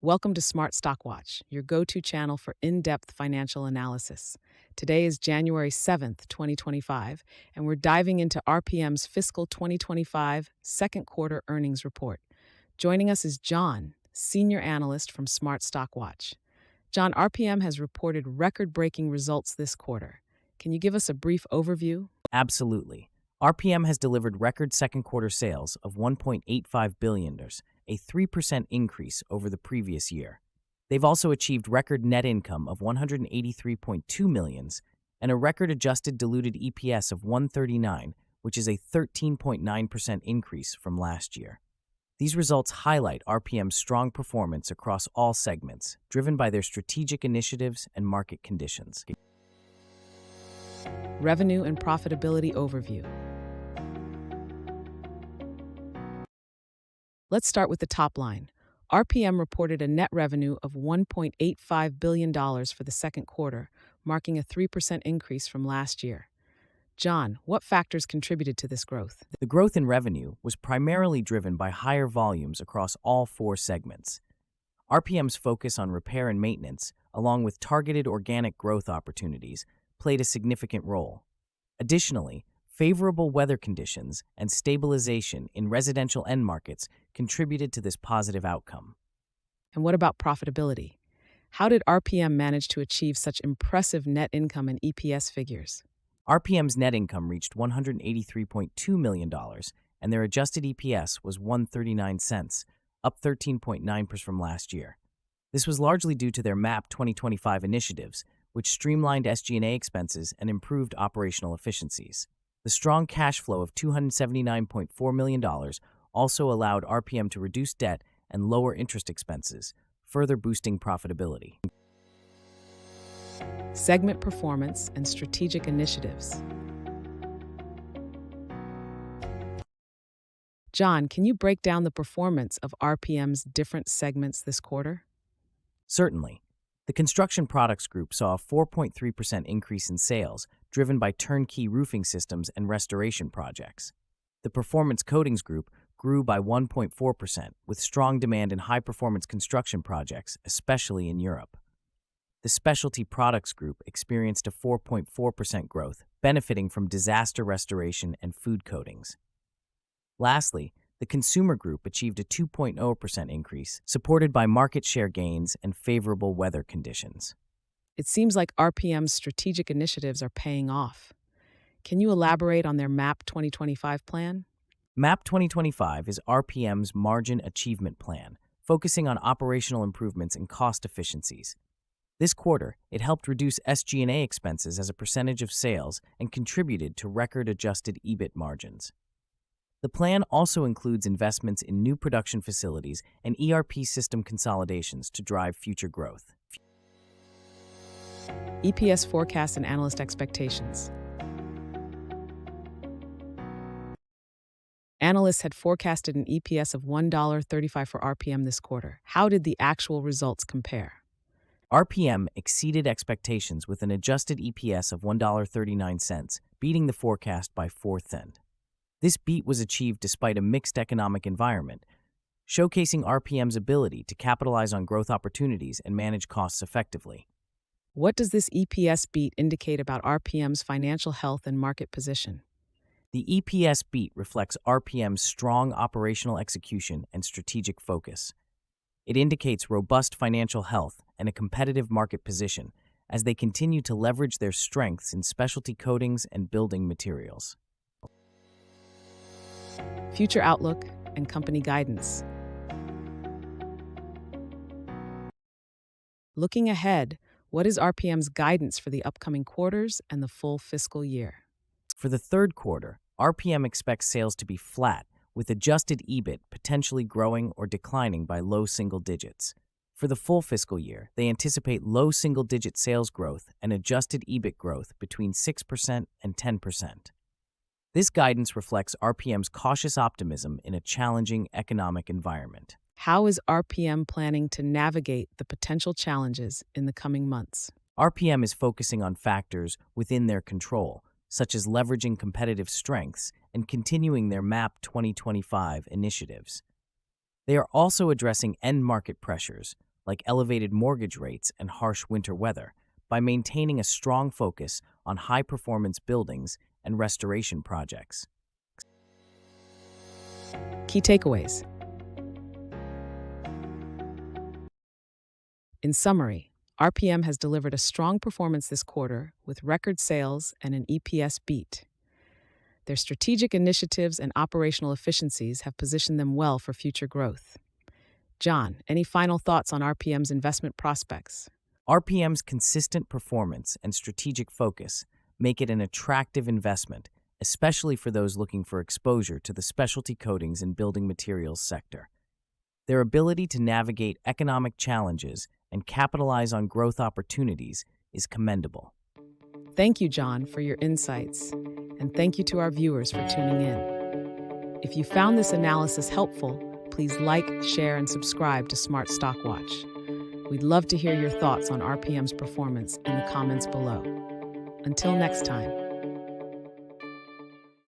Welcome to Smart Stock Watch, your go-to channel for in-depth financial analysis. Today is January 7th, 2025, and we're diving into RPM's fiscal 2025 second quarter earnings report. Joining us is John, senior analyst from Smart Stock Watch. John, RPM has reported record-breaking results this quarter. Can you give us a brief overview? Absolutely. RPM has delivered record second quarter sales of $1.85 billion, a 3% increase over the previous year. They've also achieved record net income of $183.2 million and a record adjusted diluted EPS of $1.39, which is a 13.9% increase from last year. These results highlight RPM's strong performance across all segments, driven by their strategic initiatives and market conditions. Revenue and profitability overview. Let's start with the top line. RPM reported a net revenue of $1.85 billion for the second quarter, marking a 3% increase from last year. John, what factors contributed to this growth? The growth in revenue was primarily driven by higher volumes across all four segments. RPM's focus on repair and maintenance, along with targeted organic growth opportunities, played a significant role. Additionally, favorable weather conditions and stabilization in residential end markets contributed to this positive outcome. And what about profitability? How did RPM manage to achieve such impressive net income and EPS figures? RPM's net income reached $183.2 million, and their adjusted EPS was $1.39, up 13.9% from last year. This was largely due to their MAP 2025 initiatives, which streamlined SG&A expenses and improved operational efficiencies. The strong cash flow of $279.4 million also allowed RPM to reduce debt and lower interest expenses, further boosting profitability. Segment performance and strategic initiatives. John, can you break down the performance of RPM's different segments this quarter? Certainly. The Construction Products Group saw a 4.3% increase in sales, driven by turnkey roofing systems and restoration projects. The Performance Coatings Group grew by 1.4%, with strong demand in high-performance construction projects, especially in Europe. The Specialty Products Group experienced a 4.4% growth, benefiting from disaster restoration and food coatings. Lastly, the Consumer Group achieved a 2.0% increase, supported by market share gains and favorable weather conditions. It seems like RPM's strategic initiatives are paying off. Can you elaborate on their MAP 2025 plan? MAP 2025 is RPM's margin achievement plan, focusing on operational improvements and cost efficiencies. This quarter, it helped reduce SG&A expenses as a percentage of sales and contributed to record adjusted EBIT margins. The plan also includes investments in new production facilities and ERP system consolidations to drive future growth. EPS forecast and analyst expectations. Analysts had forecasted an EPS of $1.35 for RPM this quarter. How did the actual results compare? RPM exceeded expectations with an adjusted EPS of $1.39, beating the forecast by 4 cents. This beat was achieved despite a mixed economic environment, showcasing RPM's ability to capitalize on growth opportunities and manage costs effectively. What does this EPS beat indicate about RPM's financial health and market position? The EPS beat reflects RPM's strong operational execution and strategic focus. It indicates robust financial health and a competitive market position as they continue to leverage their strengths in specialty coatings and building materials. Future outlook and company guidance. Looking ahead, what is RPM's guidance for the upcoming quarters and the full fiscal year? For the third quarter, RPM expects sales to be flat, with adjusted EBIT potentially growing or declining by low single digits. For the full fiscal year, they anticipate low single-digit sales growth and adjusted EBIT growth between 6% and 10%. This guidance reflects RPM's cautious optimism in a challenging economic environment. How is RPM planning to navigate the potential challenges in the coming months? RPM is focusing on factors within their control, such as leveraging competitive strengths and continuing their MAP 2025 initiatives. They are also addressing end market pressures, like elevated mortgage rates and harsh winter weather, by maintaining a strong focus on high-performance buildings and restoration projects. Key takeaways. In summary, RPM has delivered a strong performance this quarter with record sales and an EPS beat. Their strategic initiatives and operational efficiencies have positioned them well for future growth. John, any final thoughts on RPM's investment prospects? RPM's consistent performance and strategic focus make it an attractive investment, especially for those looking for exposure to the specialty coatings and building materials sector. Their ability to navigate economic challenges and capitalize on growth opportunities is commendable. Thank you, John, for your insights, and thank you to our viewers for tuning in. If you found this analysis helpful, please like, share, and subscribe to Smart Stock Watch. We'd love to hear your thoughts on RPM's performance in the comments below. Until next time.